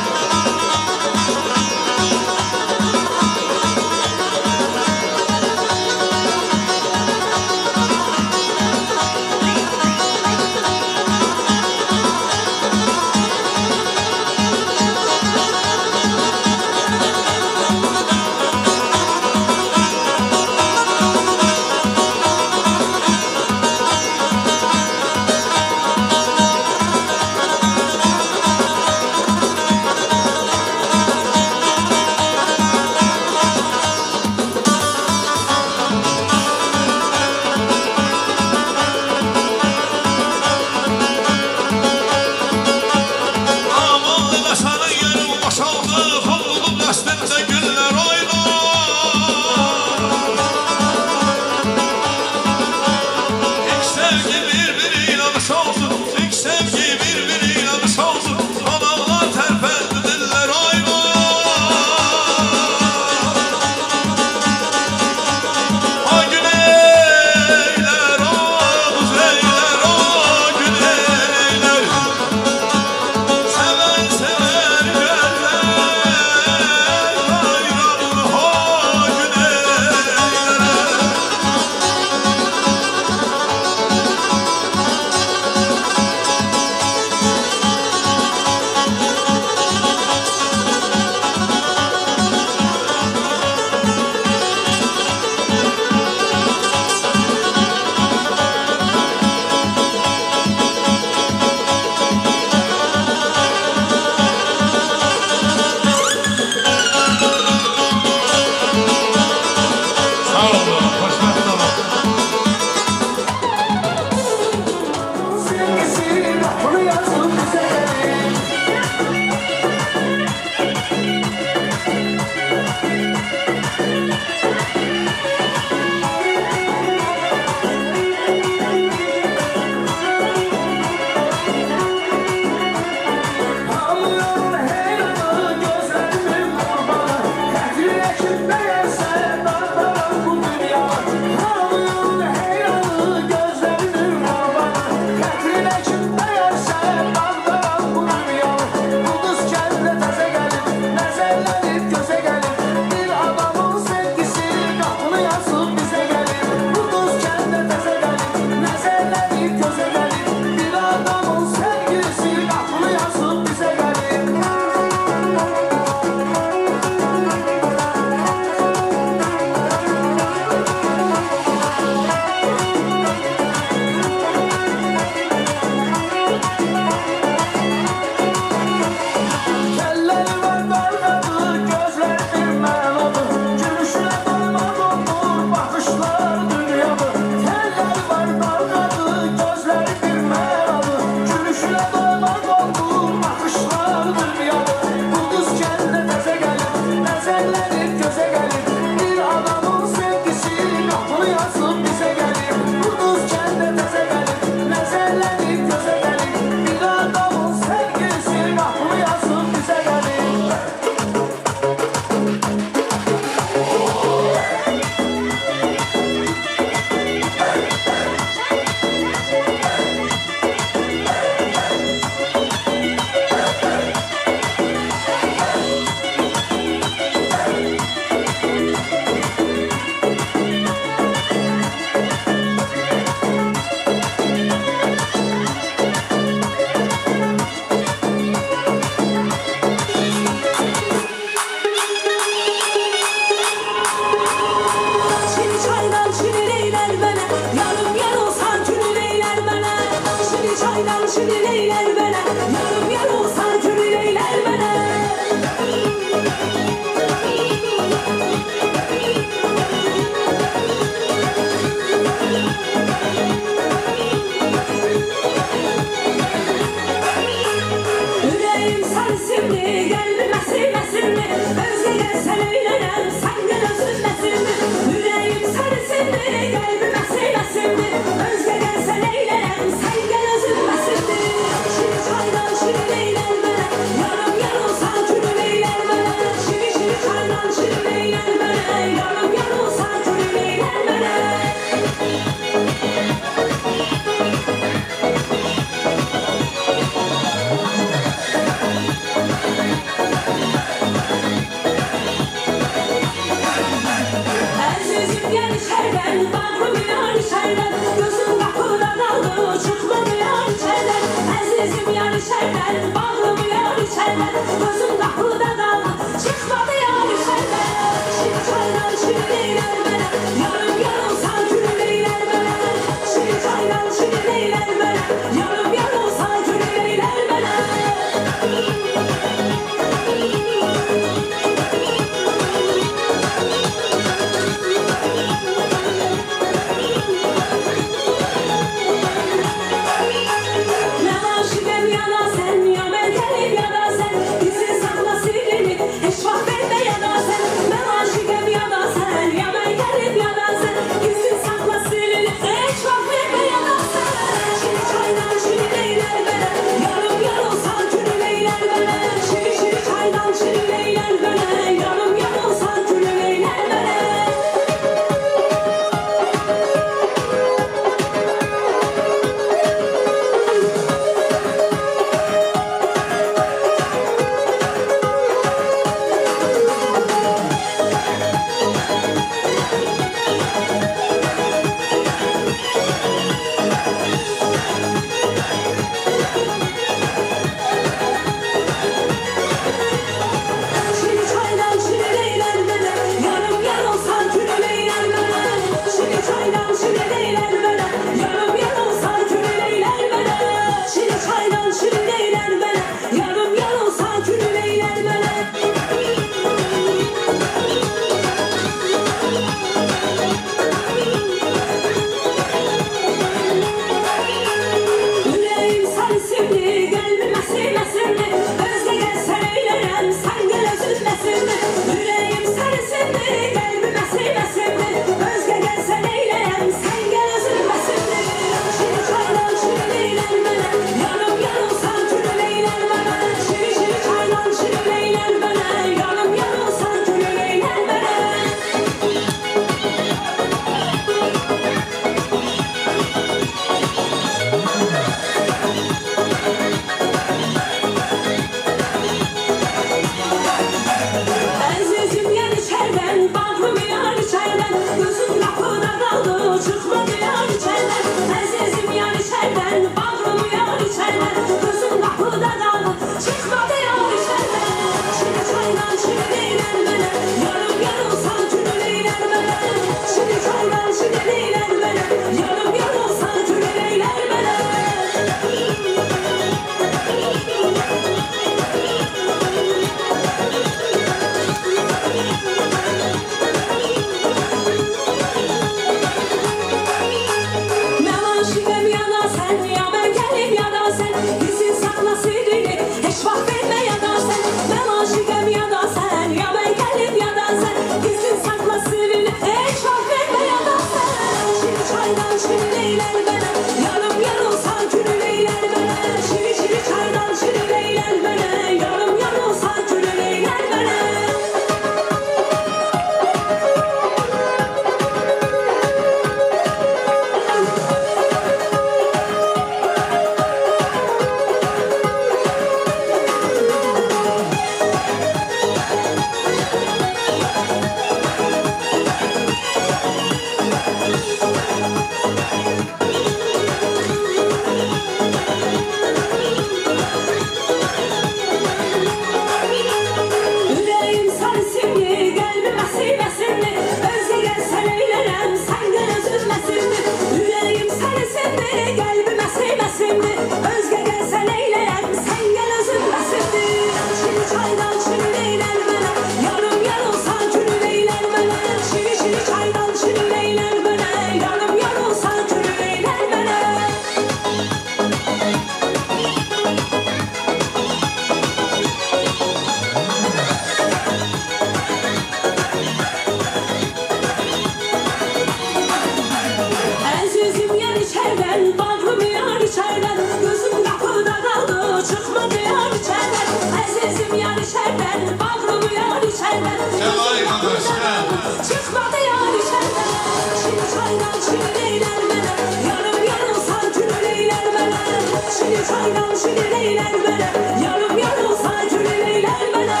şirineyler bana. Yarım yarılsa cürineyler bana.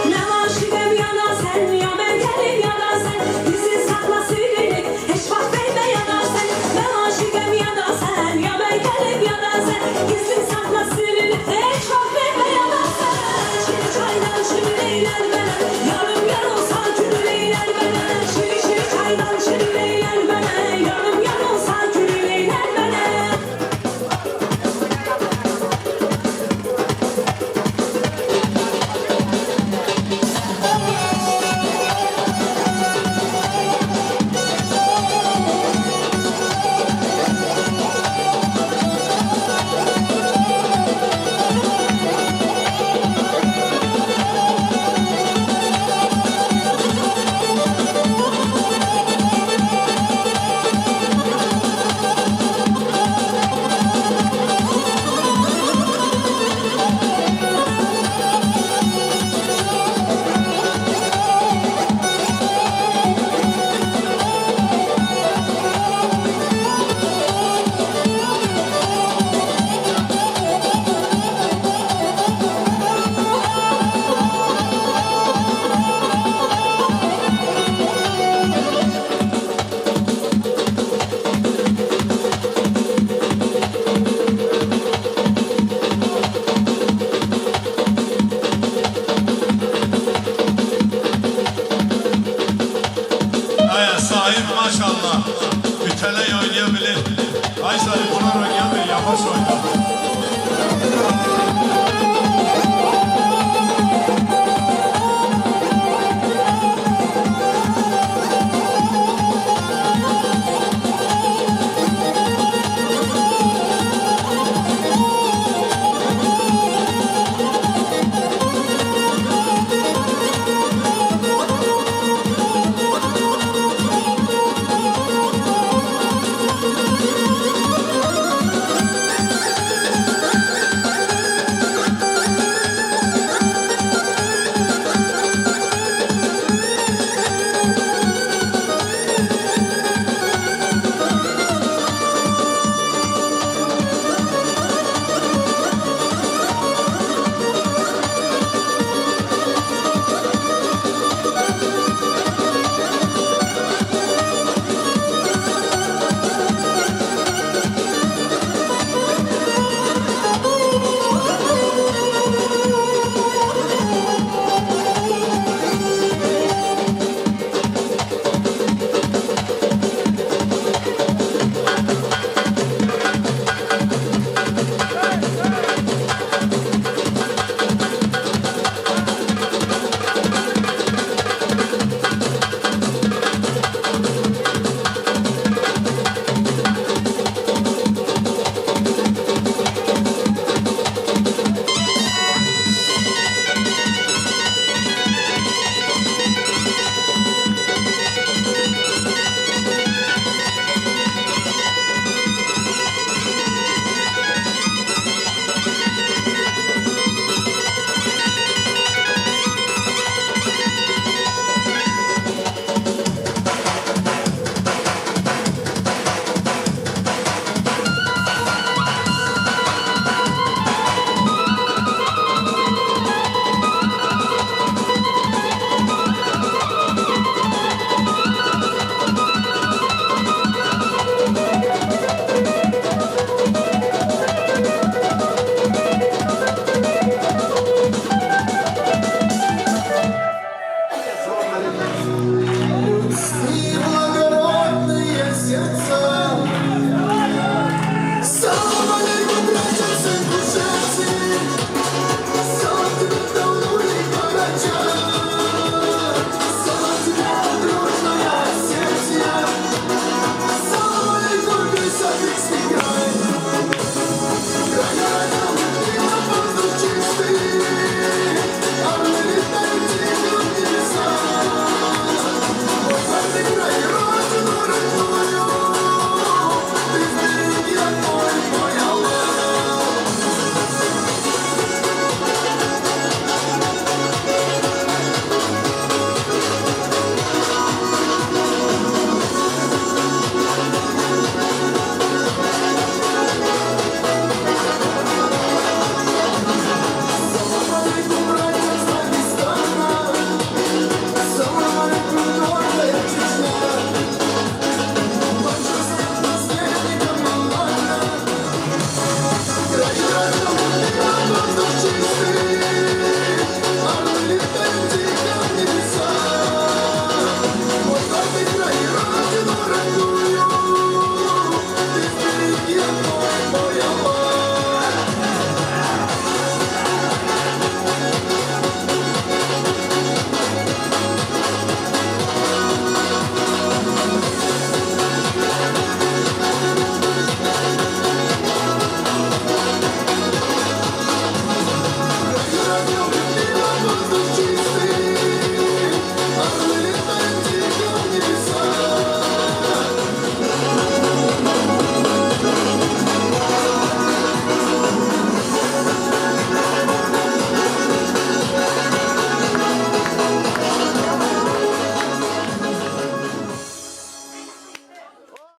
Ne aşıkım ya da sen, ya ben gelim ya da sen. Bizi sakla sürünük, hiç bak verme ya da sen. Ne aşıkım ya da sen, ya ben gelim ya da sen. Bizi sakla sürünük, hiç bak verme ya da sen. Şiri çaydan şirineyler bana, yarım yarılsa cürineyler bana. Şiri çaydan şirineyler bana, yarım yarılsa cürineyler bana. Sahip maşallah.